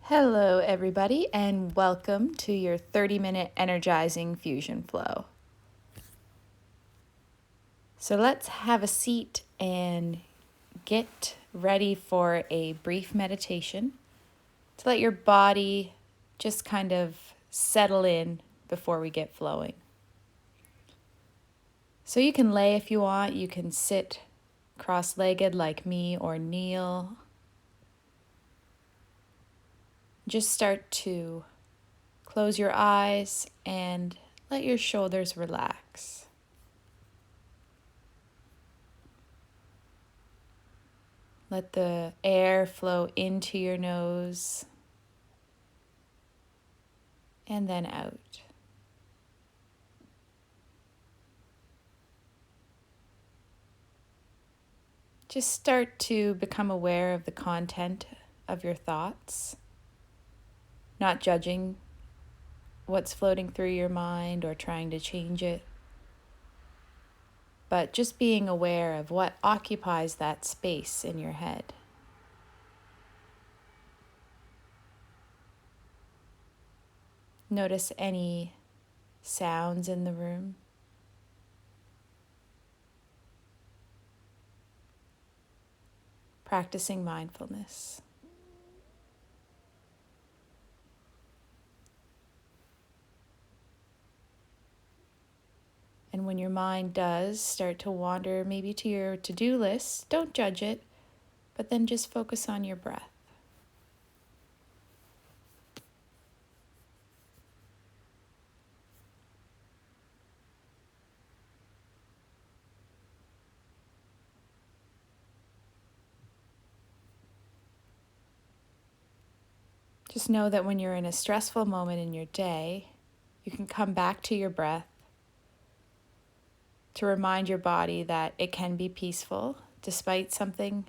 Hello, everybody, and welcome to your 30-minute Energizing Fusion Flow. So let's have a seat and get ready for a brief meditation to let your body just kind of settle in before we get flowing. So you can lay if you want, you can sit cross-legged like me or kneel. Just start to close your eyes and let your shoulders relax. Let the air flow into your nose and then out. Just start to become aware of the content of your thoughts, not judging what's floating through your mind or trying to change it, but just being aware of what occupies that space in your head. Notice any sounds in the room. Practicing mindfulness. And when your mind does start to wander maybe to your to-do list, don't judge it, but then just focus on your breath. Just know that when you're in a stressful moment in your day, you can come back to your breath to remind your body that it can be peaceful despite something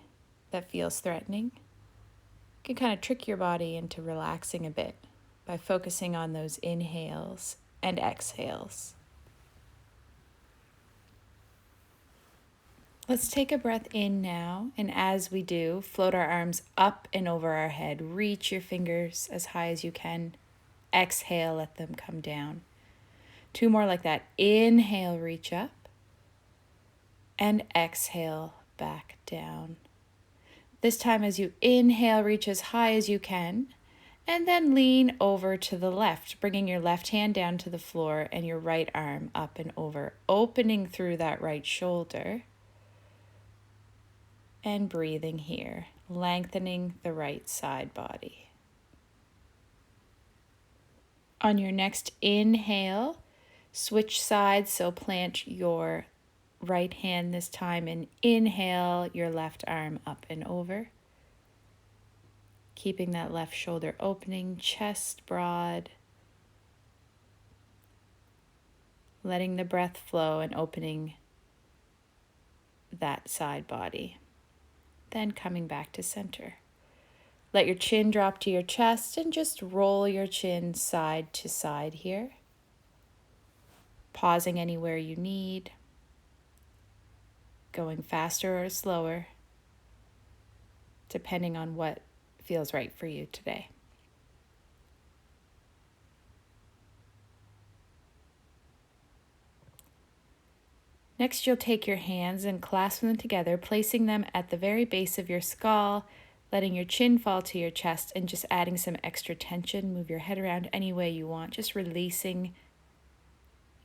that feels threatening. You can kind of trick your body into relaxing a bit by focusing on those inhales and exhales. Let's take a breath in now, and as we do, float our arms up and over our head. Reach your fingers as high as you can. Exhale, let them come down. 2 more like that. Inhale, reach up. And exhale, back down. This time as you inhale, reach as high as you can. And then lean over to the left, bringing your left hand down to the floor and your right arm up and over, opening through that right shoulder. And breathing here, lengthening the right side body. On your next inhale, switch sides, so plant your right hand this time and inhale your left arm up and over. Keeping that left shoulder opening, chest broad. Letting the breath flow and opening that side body. Then coming back to center. Let your chin drop to your chest and just roll your chin side to side here. Pausing anywhere you need. Going faster or slower, depending on what feels right for you today. Next, you'll take your hands and clasp them together, placing them at the very base of your skull, letting your chin fall to your chest and just adding some extra tension. Move your head around any way you want, just releasing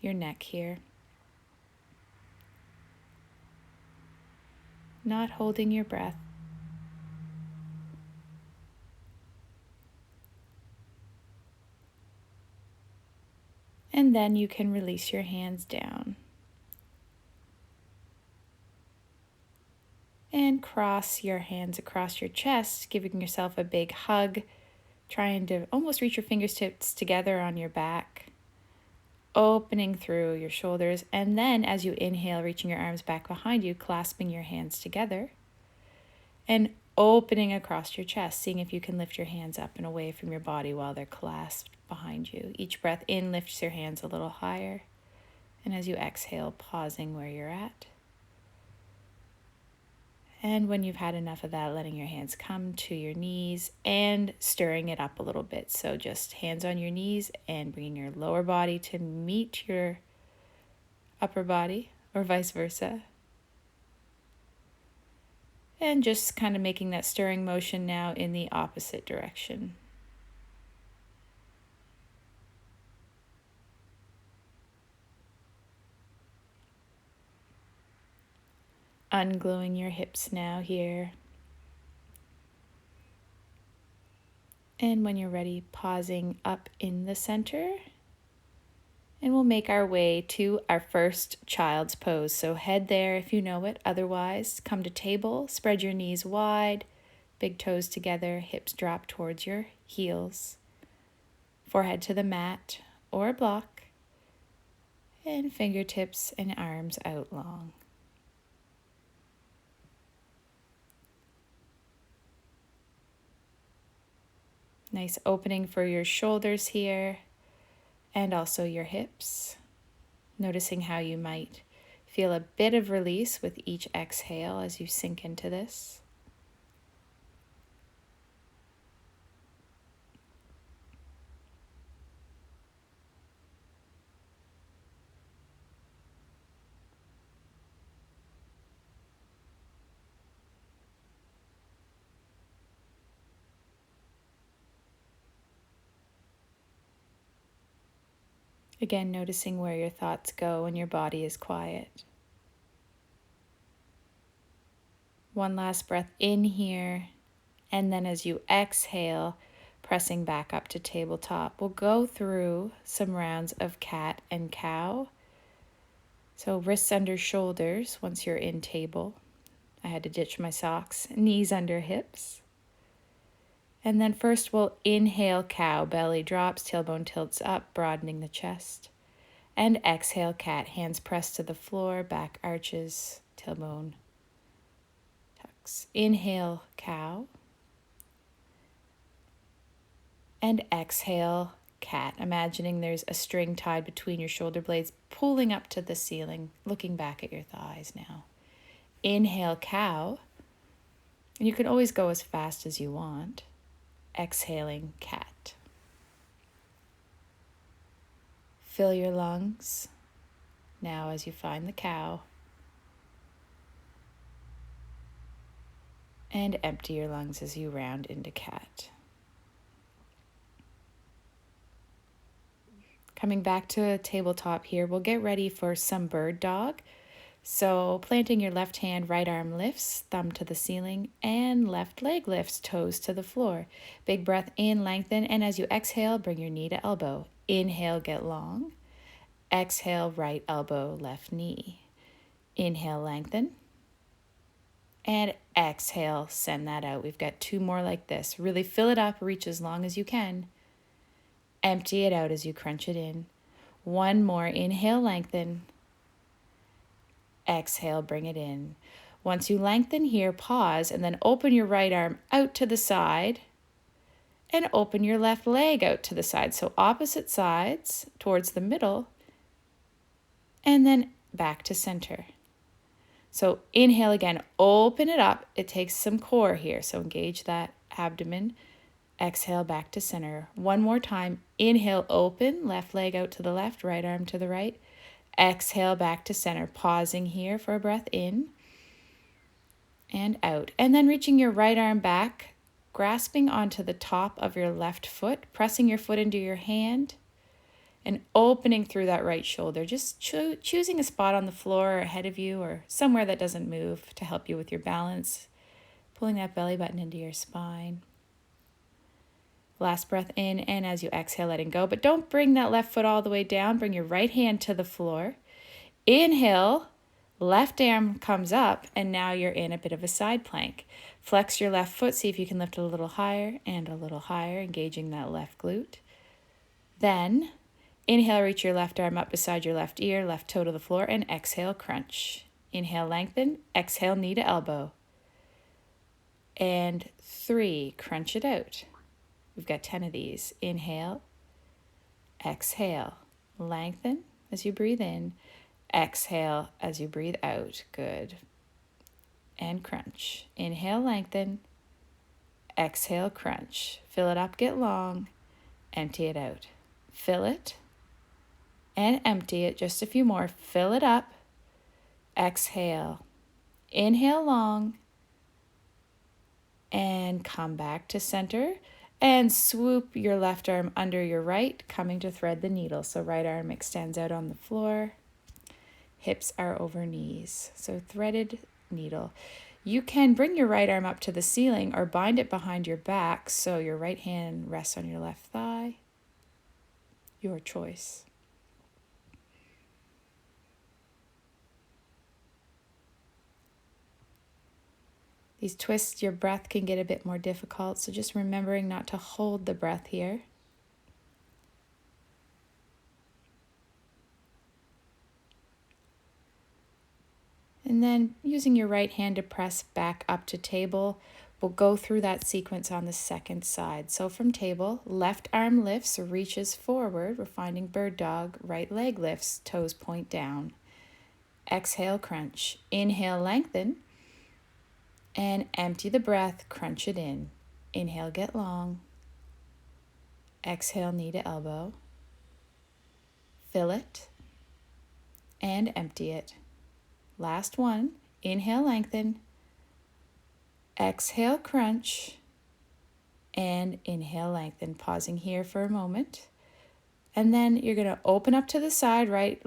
your neck here. Not holding your breath. And then you can release your hands down. And cross your hands across your chest, giving yourself a big hug, trying to almost reach your fingertips together on your back, opening through your shoulders. And then as you inhale, reaching your arms back behind you, clasping your hands together, and opening across your chest, seeing if you can lift your hands up and away from your body while they're clasped behind you. Each breath in lifts your hands a little higher. And as you exhale, pausing where you're at. And when you've had enough of that, letting your hands come to your knees and stirring it up a little bit. So just hands on your knees and bringing your lower body to meet your upper body or vice versa. And just kind of making that stirring motion now in the opposite direction. Ungluing your hips now here. And when you're ready, pausing up in the center. And we'll make our way to our first child's pose. So head there if you know it. Otherwise, come to table, spread your knees wide, big toes together, hips drop towards your heels. Forehead to the mat or a block. And fingertips and arms out long. Nice opening for your shoulders here and also your hips. Noticing how you might feel a bit of release with each exhale as you sink into this. Again, noticing where your thoughts go when your body is quiet. One last breath in here, and then as you exhale, pressing back up to tabletop. We'll go through some rounds of cat and cow. So wrists under shoulders once you're in table. I had to ditch my socks. Knees under hips. And then first we'll inhale cow, belly drops, tailbone tilts up, broadening the chest. And exhale cat, hands pressed to the floor, back arches, tailbone tucks. Inhale cow. And exhale cat, imagining there's a string tied between your shoulder blades, pulling up to the ceiling, looking back at your thighs now. Inhale cow. And you can always go as fast as you want. Exhaling cat. Fill your lungs now as you find the cow. And empty your lungs as you round into cat. Coming back to a tabletop here, we'll get ready for some bird dog. So planting your left hand, right arm lifts, thumb to the ceiling, and left leg lifts, toes to the floor. Big breath in, lengthen, and as you exhale, bring your knee to elbow. Inhale, get long. Exhale, right elbow, left knee. Inhale, lengthen. And exhale, send that out. We've got two more like this. Really fill it up, reach as long as you can. Empty it out as you crunch it in. One more, inhale, lengthen. Exhale, bring it in. Once you lengthen here, pause, and then open your right arm out to the side and open your left leg out to the side. So opposite sides towards the middle and then back to center. So inhale again, open it up. It takes some core here, so engage that abdomen. Exhale, back to center. One more time, inhale, open, left leg out to the left, right arm to the right. Exhale, back to center, pausing here for a breath in and out. And then reaching your right arm back, grasping onto the top of your left foot, pressing your foot into your hand and opening through that right shoulder. Just choosing a spot on the floor or ahead of you or somewhere that doesn't move to help you with your balance. Pulling that belly button into your spine. Last breath in, and as you exhale, letting go. But don't bring that left foot all the way down. Bring your right hand to the floor. Inhale, left arm comes up, and now you're in a bit of a side plank. Flex your left foot, see if you can lift a little higher and a little higher, engaging that left glute. Then, inhale, reach your left arm up beside your left ear, left toe to the floor, and exhale, crunch. Inhale, lengthen. Exhale, knee to elbow. And 3, crunch it out. We've got 10 of these. Inhale, exhale, lengthen as you breathe in, exhale as you breathe out. Good. and crunch. Inhale, lengthen. Exhale, crunch. Fill it up, get long. Empty it out. Fill it and empty it. Just a few more. Fill it up. Exhale. Inhale long. And come back to center. And swoop your left arm under your right, coming to thread the needle. So right arm extends out on the floor. Hips are over knees. So threaded needle. You can bring your right arm up to the ceiling or bind it behind your back so your right hand rests on your left thigh. Your choice. These twists, your breath can get a bit more difficult, so just remembering not to hold the breath here. And then using your right hand to press back up to table, we'll go through that sequence on the second side. So from table, left arm lifts, reaches forward. We're finding bird dog. Right leg lifts, toes point down. Exhale, crunch. Inhale, lengthen. And empty the breath, crunch it in. Inhale, get long. Exhale, knee to elbow. Fill it and empty it. Last one. Inhale, lengthen. Exhale, crunch. And inhale, lengthen. Pausing here for a moment. And then you're going to open up to the side. Right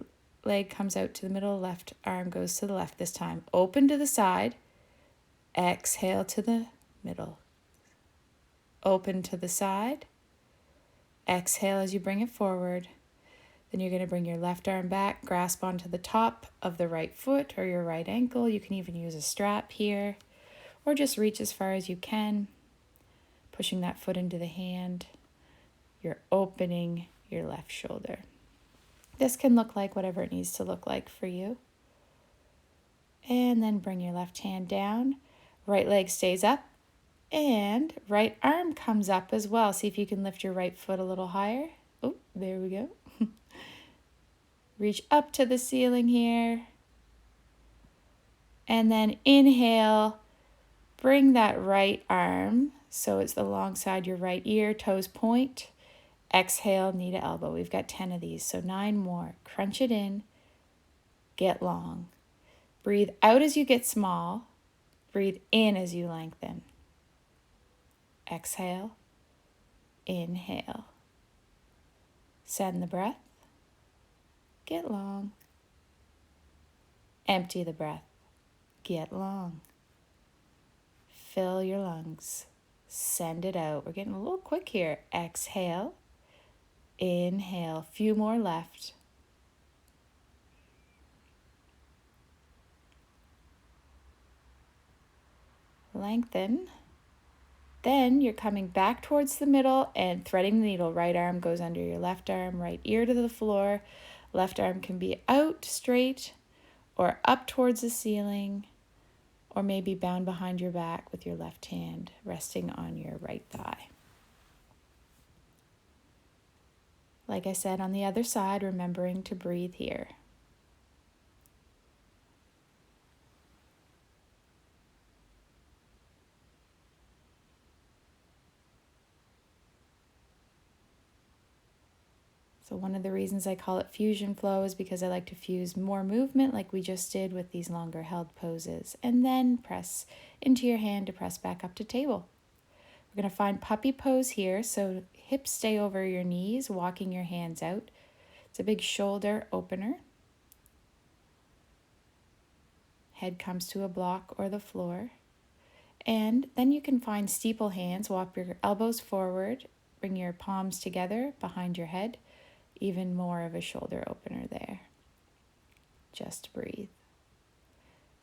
leg comes out to the middle. Left arm goes to the left this time. Open to the side. Exhale to the middle. Open to the side. Exhale as you bring it forward. Then you're going to bring your left arm back, grasp onto the top of the right foot or your right ankle. You can even use a strap here, or just reach as far as you can, pushing that foot into the hand. You're opening your left shoulder. This can look like whatever it needs to look like for you. And then bring your left hand down. Right leg stays up and right arm comes up as well. See if you can lift your right foot a little higher. Oh, there we go. Reach up to the ceiling here. And then inhale, bring that right arm so it's alongside your right ear, toes point. Exhale, knee to elbow. We've got 10 of these, so 9 more. Crunch it in, get long. Breathe out as you get small. Breathe in as you lengthen. Exhale, inhale. Send the breath, get long. Empty the breath, get long. Fill your lungs, send it out. We're getting a little quick here. Exhale, inhale. Few more left. Lengthen. Then you're coming back towards the middle and threading the needle. Right arm goes under your left arm, right ear to the floor. Left arm can be out straight or up towards the ceiling, or maybe bound behind your back with your left hand resting on your right thigh. Like I said, on the other side, remembering to breathe here. So one of the reasons I call it fusion flow is because I like to fuse more movement like we just did with these longer held poses, and then press into your hand to press back up to table. We're going to find puppy pose here, so hips stay over your knees, walking your hands out. It's a big shoulder opener. Head comes to a block or the floor. And then you can find steeple hands. Walk your elbows forward, bring your palms together behind your head. Even more of a shoulder opener there. Just breathe.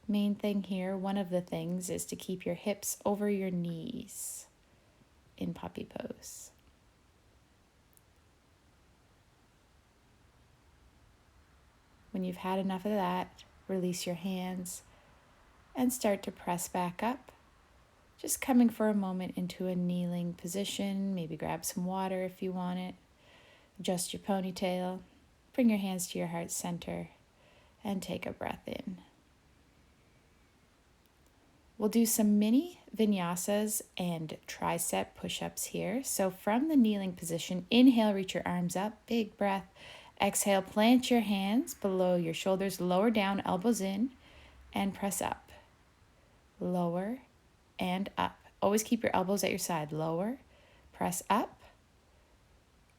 Main thing here, one of the things, is to keep your hips over your knees in puppy pose. When you've had enough of that, release your hands and start to press back up. Just coming for a moment into a kneeling position. Maybe grab some water if you want it. Adjust your ponytail, bring your hands to your heart center, and take a breath in. We'll do some mini vinyasas and tricep push-ups here. So from the kneeling position, inhale, reach your arms up, big breath. Exhale, plant your hands below your shoulders, lower down, elbows in, and press up. Lower and up. Always keep your elbows at your side. Lower, press up.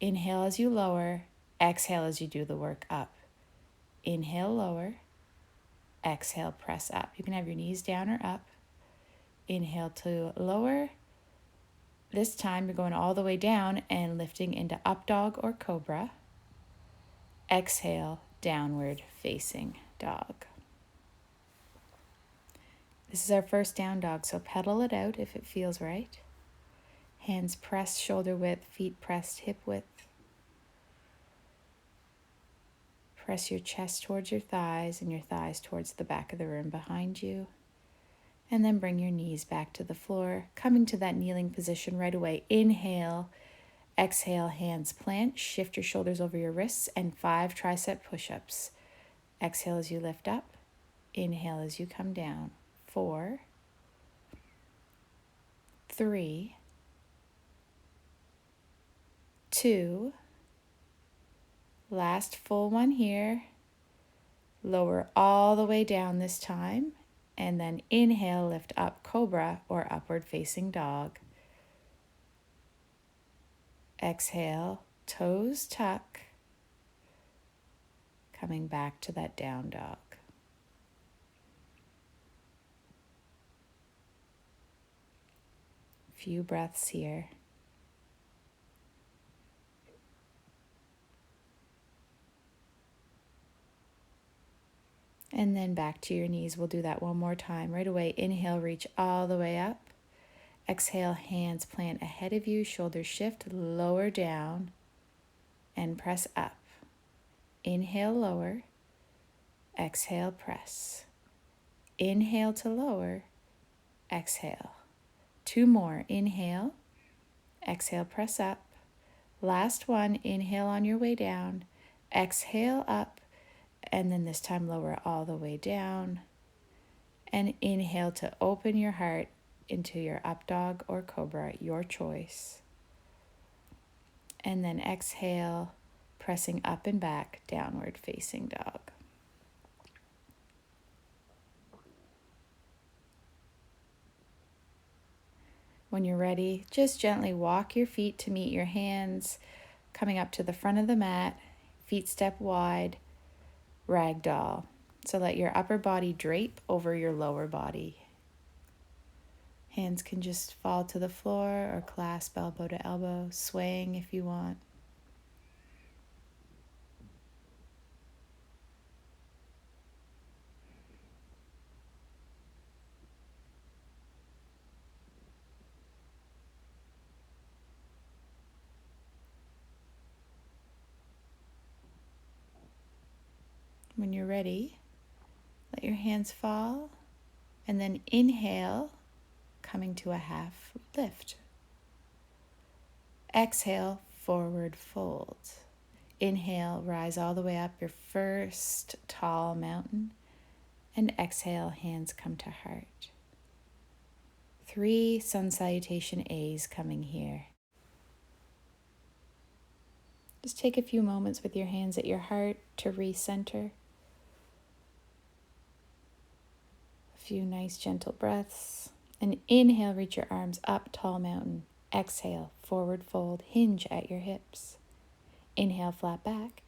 Inhale as you lower, exhale as you do the work up. Inhale, lower, exhale, press up. You can have your knees down or up. Inhale to lower. This time you're going all the way down and lifting into up dog or cobra. Exhale, downward facing dog. This is our first down dog, so pedal it out if it feels right. Hands pressed shoulder width, feet pressed hip width. Press your chest towards your thighs and your thighs towards the back of the room behind you. And then bring your knees back to the floor, coming to that kneeling position right away. Inhale, exhale, hands plant, shift your shoulders over your wrists, and 5 tricep push-ups. Exhale as you lift up, inhale as you come down. 4, 3, 2, last full one here. Lower all the way down this time. And then inhale, lift up, cobra or upward facing dog. Exhale, toes tuck. Coming back to that down dog. Few breaths here. And then back to your knees. We'll do that one more time. Right away, inhale, reach all the way up. Exhale, hands plant ahead of you, shoulders shift, lower down, and press up. Inhale, lower. Exhale, press. Inhale to lower. Exhale. 2 more. Inhale. Exhale, press up. Last one. Inhale on your way down. Exhale up. And then this time lower all the way down. And inhale to open your heart into your up dog or cobra, your choice. And then exhale, pressing up and back, downward facing dog. When you're ready, just gently walk your feet to meet your hands, coming up to the front of the mat, feet step wide, ragdoll. So let your upper body drape over your lower body. Hands can just fall to the floor or clasp elbow to elbow, swaying if you want. When you're ready, let your hands fall and then inhale, coming to a half lift. Exhale, forward fold. Inhale, rise all the way up your first tall mountain. And exhale, hands come to heart. 3 sun salutation A's coming here. Just take a few moments with your hands at your heart to recenter. A few nice gentle breaths. And inhale, reach your arms up, tall mountain. Exhale, forward fold, hinge at your hips. Inhale, flat back.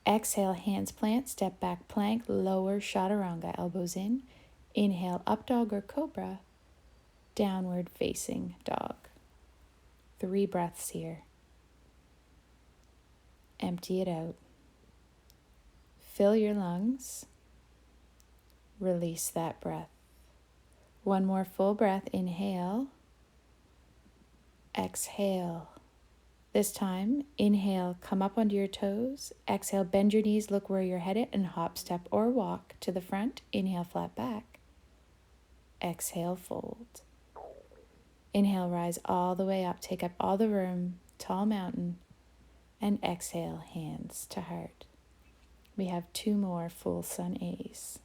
Exhale, hands plant, step back plank, lower chaturanga, elbows in. Inhale, up dog or cobra, downward facing dog. 3 breaths here. Empty it out. Fill your lungs. Release that breath. 1 more full breath. Inhale. Exhale. This time, inhale, come up onto your toes. Exhale, bend your knees, look where you're headed, and hop, step, or walk to the front. Inhale, flat back. Exhale, fold. Inhale, rise all the way up, take up all the room, tall mountain. And exhale, hands to heart. We have 2 more full sun A's.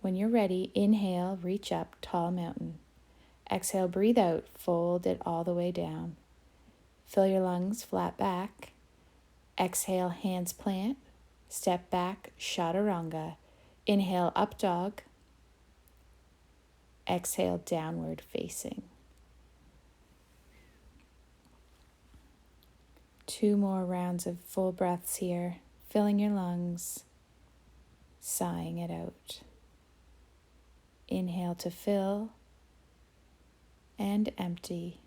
When you're ready, inhale, reach up, tall mountain. Exhale, breathe out, fold it all the way down. Fill your lungs, flat back. Exhale, hands plant. Step back, chaturanga. Inhale, up dog. Exhale, downward facing. 2 more rounds of full breaths here, filling your lungs, sighing it out. Inhale to fill and empty.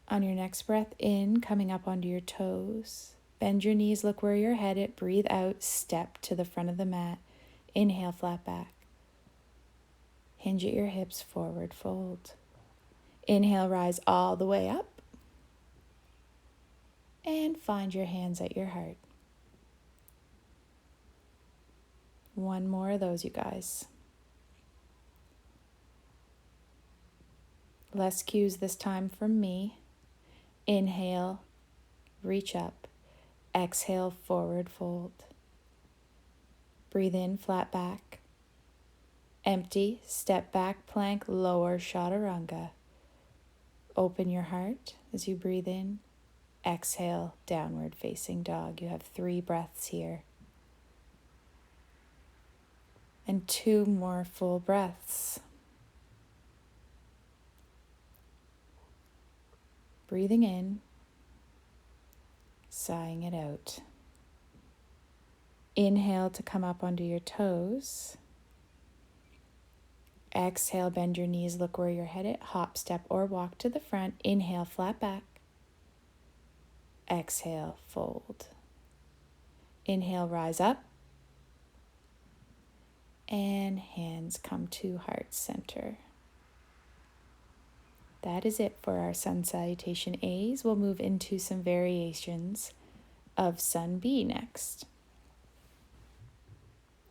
On your next breath in, coming up onto your toes, bend your knees, look where you're headed, breathe out, step to the front of the mat. Inhale, flat back. Hinge at your hips, forward fold. Inhale, rise all the way up. And find your hands at your heart. 1 more of those, you guys. Less cues this time from me. Inhale, reach up. Exhale, forward fold. Breathe in, flat back. Empty, step back, plank, lower, chaturanga. Open your heart as you breathe in. Exhale, downward facing dog. You have 3 breaths here. And 2 more full breaths. Breathing in, sighing it out. Inhale to come up onto your toes. Exhale, bend your knees, look where you're headed. Hop, step, or walk to the front. Inhale, flat back. Exhale, fold. Inhale, rise up. And hands come to heart center. That is it for our Sun Salutation A's. We'll move into some variations of Sun B next.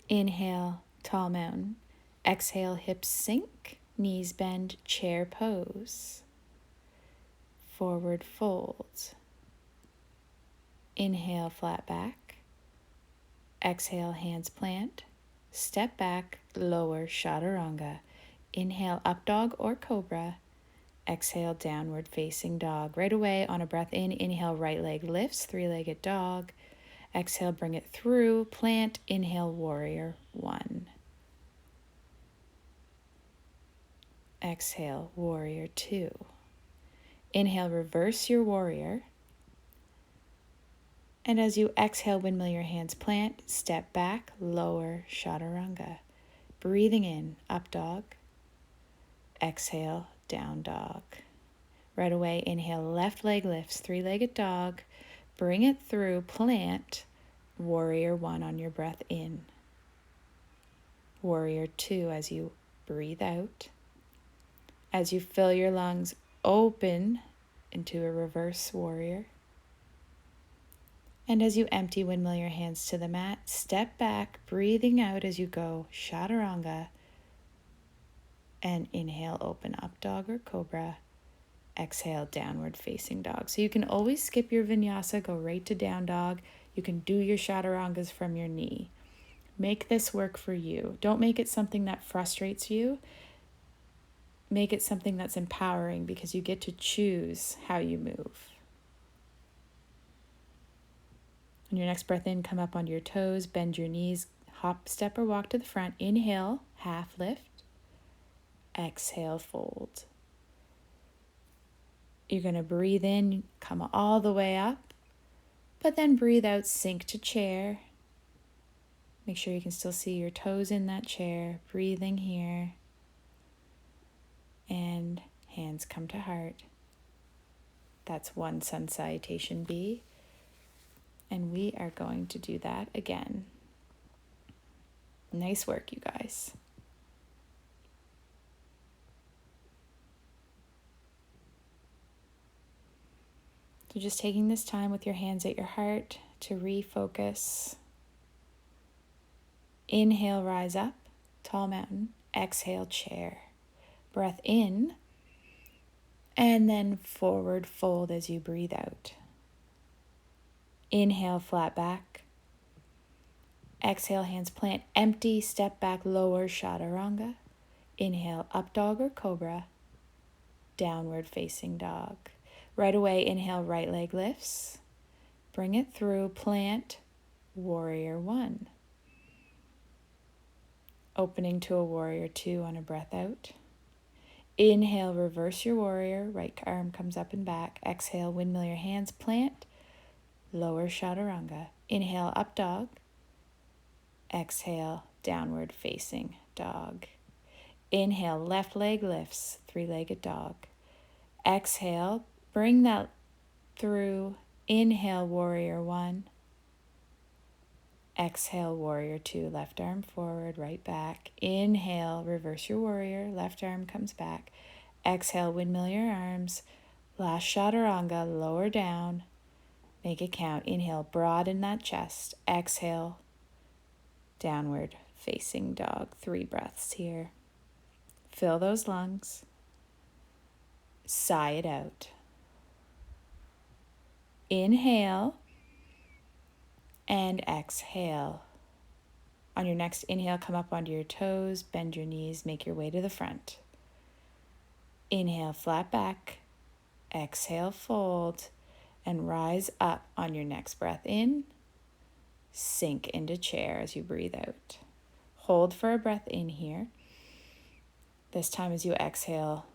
Inhale, tall mountain. Exhale, hips sink, knees bend, chair pose. Forward fold. Inhale, flat back. Exhale, hands plant. Step back, lower, chaturanga. Inhale, up dog or cobra. Exhale, downward facing dog. Right away on a breath in, inhale, right leg lifts, 3-legged dog. Exhale, bring it through, plant. Inhale, warrior 1. Exhale, warrior 2. Inhale, reverse your warrior. And as you exhale, windmill your hands plant, step back, lower, chaturanga. Breathing in, up dog. Exhale, down dog. Right away, inhale, left leg lifts, 3-legged dog. Bring it through, plant, warrior 1 on your breath in. Warrior 2 as you breathe out. As you fill your lungs open into a reverse warrior. And as you empty, windmill your hands to the mat, step back, breathing out as you go, chaturanga. And inhale, open up dog or cobra. Exhale, downward facing dog. So you can always skip your vinyasa, go right to down dog. You can do your chaturangas from your knee. Make this work for you. Don't make it something that frustrates you. Make it something that's empowering because you get to choose how you move. On your next breath in, come up onto your toes, bend your knees, hop, step, or walk to the front. Inhale, half lift. Exhale, fold. You're going to breathe in, come all the way up, but then breathe out, sink to chair. Make sure you can still see your toes in that chair. Breathing here. And hands come to heart. That's 1 Sun Salutation B. And we are going to do that again. Nice work, you guys. So just taking this time with your hands at your heart to refocus. Inhale, rise up, tall mountain. Exhale, chair. Breath in, and then forward fold as you breathe out. Inhale, flat back. Exhale, hands plant, empty, step back, lower, chaturanga. Inhale, up dog or cobra. Downward facing dog. Right away, inhale, right leg lifts. Bring it through, plant, warrior one. Opening to a warrior two on a breath out. Inhale, reverse your warrior, right arm comes up and back. Exhale, windmill your hands, plant, lower chaturanga. Inhale, up dog. Exhale, downward facing dog. Inhale, left leg lifts, three-legged dog. Exhale, bring that through. Inhale, warrior one. Exhale, warrior two, left arm forward, right back. Inhale, reverse your warrior, left arm comes back. Exhale, windmill your arms. Last chaturanga, lower down. Make it count. Inhale, broaden that chest. Exhale, downward facing dog. 3 breaths here. Fill those lungs. Sigh it out. Inhale and exhale. On your next inhale, come up onto your toes, bend your knees, make your way to the front. Inhale, flat back. Exhale, fold, and rise up on your next breath in. Sink into chair as you breathe out. Hold for a breath in here. This time as you exhale,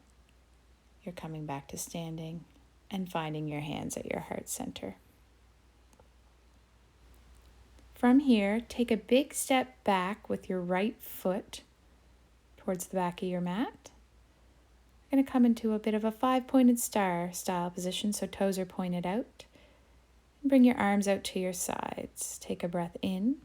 you're coming back to standing and finding your hands at your heart center. From here, take a big step back with your right foot towards the back of your mat. You're going to come into a bit of a 5-pointed star style position, so toes are pointed out. And bring your arms out to your sides. Take a breath in.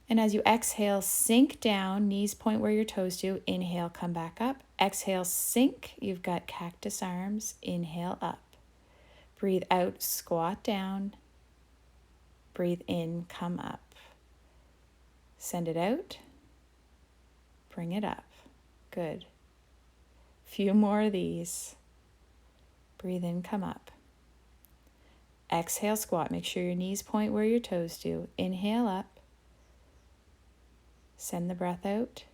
And as you exhale, sink down, knees point where your toes do. Inhale, come back up. Exhale, sink. You've got cactus arms. Inhale, up. Breathe out, squat down. Breathe in, come up. Send it out. Bring it up. Good. Few more of these. Breathe in, come up. Exhale, squat. Make sure your knees point where your toes do. Inhale up. Send the breath out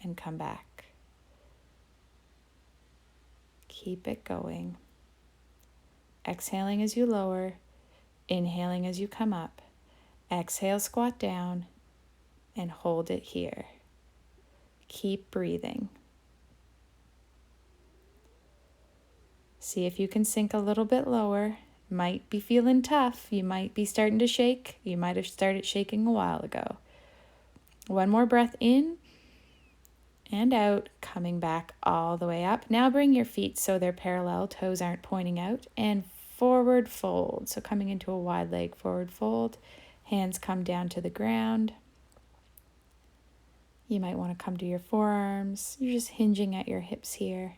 and come back. Keep it going. Exhaling as you lower. Inhaling as you come up. Exhale, squat down, and hold it here. Keep breathing. See if you can sink a little bit lower. Might be feeling tough. You might be starting to shake. You might have started shaking a while ago. One more breath in and out, coming back all the way up. Now bring your feet so they're parallel, toes aren't pointing out, and forward fold. So coming into a wide leg forward fold. Hands come down to the ground. You might want to come to your forearms. You're just hinging at your hips here.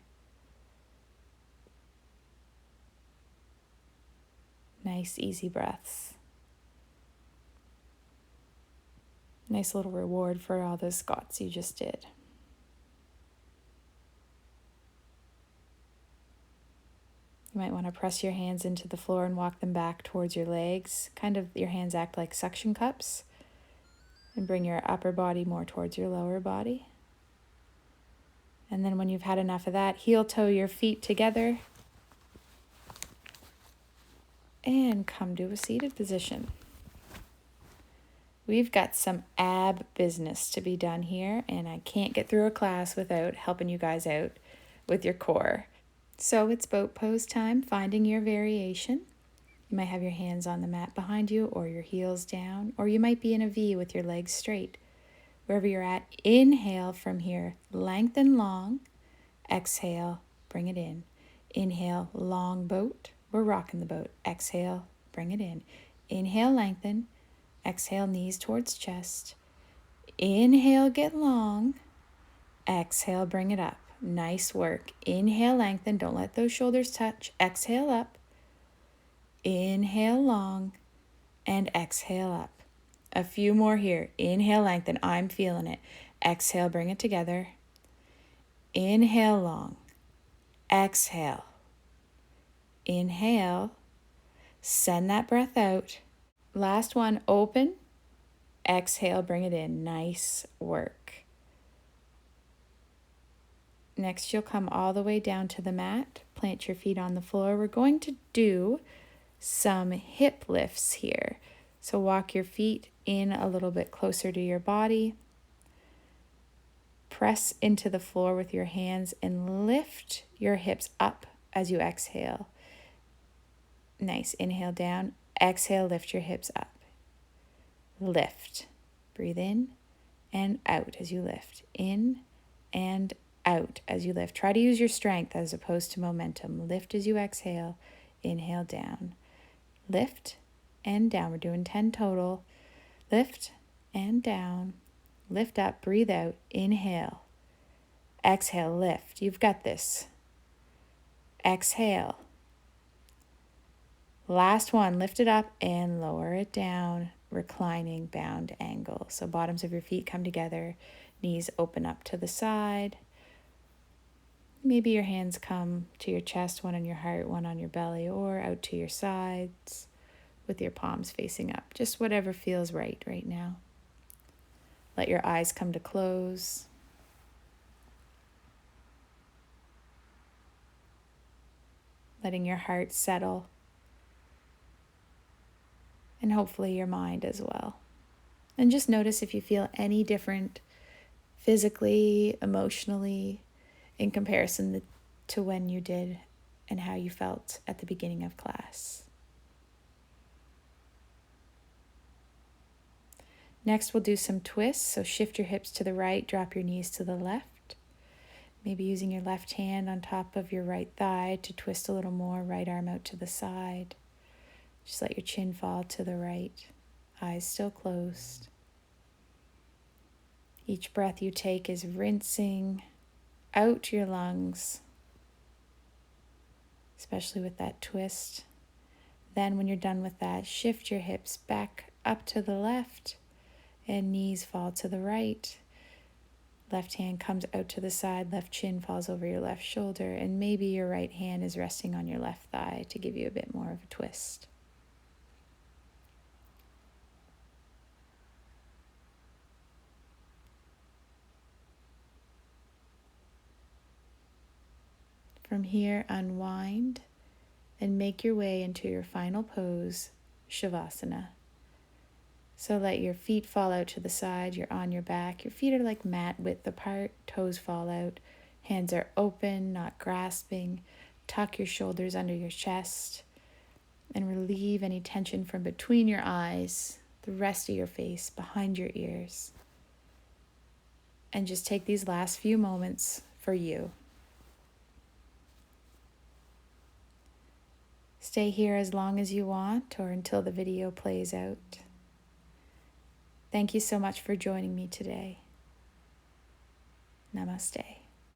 Nice, easy breaths. Nice little reward for all those squats you just did. You might want to press your hands into the floor and walk them back towards your legs. Kind of your hands act like suction cups. And bring your upper body more towards your lower body. And then when you've had enough of that, heel toe your feet together. And come to a seated position. We've got some ab business to be done here, and I can't get through a class without helping you guys out with your core. So it's boat pose time, finding your variation. You might have your hands on the mat behind you or your heels down, or you might be in a V with your legs straight. Wherever you're at, inhale from here, lengthen long. Exhale, bring it in. Inhale, long boat. We're rocking the boat. Exhale, bring it in. Inhale, lengthen. Exhale, knees towards chest. Inhale, get long. Exhale, bring it up. Nice work. Inhale, lengthen. Don't let those shoulders touch. Exhale, up. Inhale, long. And exhale, up. A few more here. Inhale, lengthen. I'm feeling it. Exhale, bring it together. Inhale, long. Exhale. Inhale. Send that breath out. Last one, open. Exhale, bring it in. Nice work. Next, you'll come all the way down to the mat. Plant your feet on the floor. We're going to do some hip lifts here. So walk your feet in a little bit closer to your body. Press into the floor with your hands and lift your hips up as you exhale. Nice. Inhale down. Exhale, lift your hips up. Lift. Breathe in and out as you lift. In and out as you lift. Try to use your strength as opposed to momentum. Lift as you exhale. Inhale down. Lift and down. We're doing 10 total. Lift and down. Lift up. Breathe out. Inhale. Exhale. Lift. You've got this. Exhale. Last one. Lift it up and lower it down. Reclining bound angle. So bottoms of your feet come together. Knees open up to the side. Maybe your hands come to your chest, one on your heart, one on your belly, or out to your sides with your palms facing up. Just whatever feels right now. Let your eyes come to close. Letting your heart settle. And hopefully your mind as well. And just notice if you feel any different physically, emotionally, in comparison to when you did and how you felt at the beginning of class. Next, we'll do some twists. So shift your hips to the right, drop your knees to the left. Maybe using your left hand on top of your right thigh to twist a little more, right arm out to the side. Just let your chin fall to the right, eyes still closed. Each breath you take is rinsing out your lungs, especially with that twist. Then when you're done with that, shift your hips back up to the left and knees fall to the right. Left hand comes out to the side, left chin falls over your left shoulder, and maybe your right hand is resting on your left thigh to give you a bit more of a twist. From here, unwind and make your way into your final pose, Shavasana. So let your feet fall out to the side, you're on your back. Your feet are like mat width apart, toes fall out, hands are open, not grasping. Tuck your shoulders under your chest and relieve any tension from between your eyes, the rest of your face, behind your ears. And just take these last few moments for you. Stay here as long as you want or until the video plays out. Thank you so much for joining me today. Namaste.